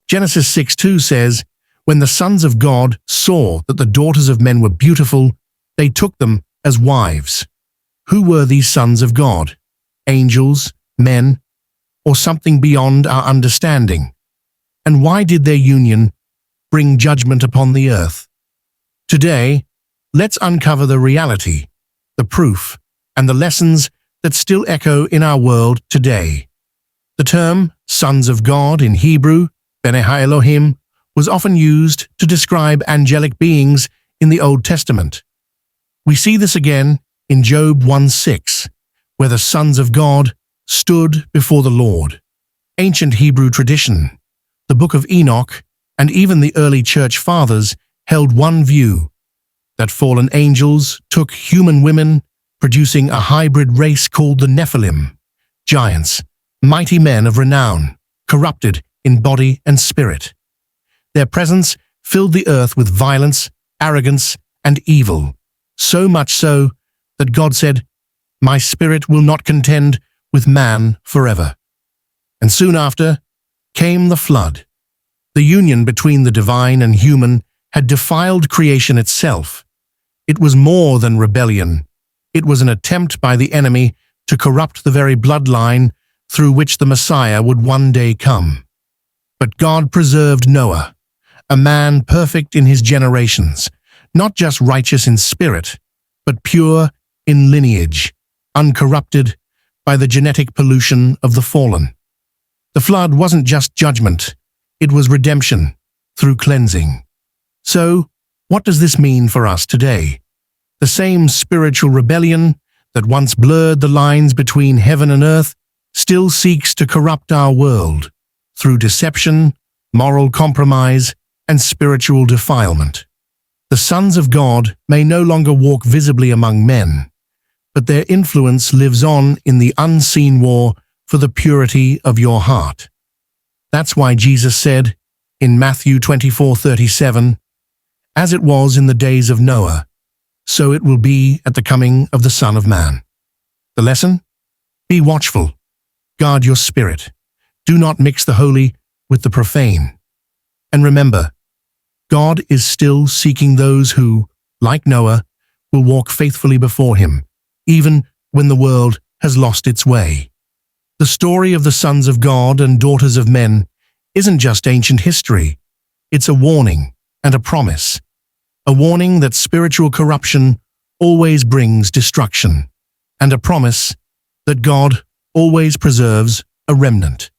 Genesis 6:2 says, "When the sons of God saw that the daughters of men were beautiful, they took them as wives." Who were these sons of God? Angels, men, or something beyond our understanding? And why did their union bring judgment upon the earth? Today, let's uncover the reality, the proof, and the lessons that still echo in our world today. The term sons of God in Hebrew, Bnei Elohim, was often used to describe angelic beings in the Old Testament. We see this again in Job 1:6, where the sons of God stood before the Lord. Ancient Hebrew tradition, the Book of Enoch, and even the early church fathers held one view, that fallen angels took human women, producing a hybrid race called the Nephilim, giants, mighty men of renown, corrupted in body and spirit. Their presence filled the earth with violence, arrogance, and evil, so much so that God said, "My spirit will not contend with man forever." And soon after came the flood. The union between the divine and human had defiled creation itself. It was more than rebellion. It was an attempt by the enemy to corrupt the very bloodline through which the Messiah would one day come. But God preserved Noah, a man perfect in his generations, not just righteous in spirit, but pure in lineage, uncorrupted by the genetic pollution of the fallen. The flood wasn't just judgment, it was redemption through cleansing. So, what does this mean for us today? The same spiritual rebellion that once blurred the lines between heaven and earth still seeks to corrupt our world through deception, moral compromise, and spiritual defilement. The sons of God may no longer walk visibly among men, but their influence lives on in the unseen war for the purity of your heart. That's why Jesus said in Matthew 24:37, "As it was in the days of Noah, so it will be at the coming of the Son of Man." The lesson? Be watchful. Guard your spirit. Do not mix the holy with the profane. And remember, God is still seeking those who, like Noah, will walk faithfully before him, even when the world has lost its way. The story of the sons of God and daughters of men isn't just ancient history. It's a warning and a promise. A warning that spiritual corruption always brings destruction, and a promise that God always preserves a remnant.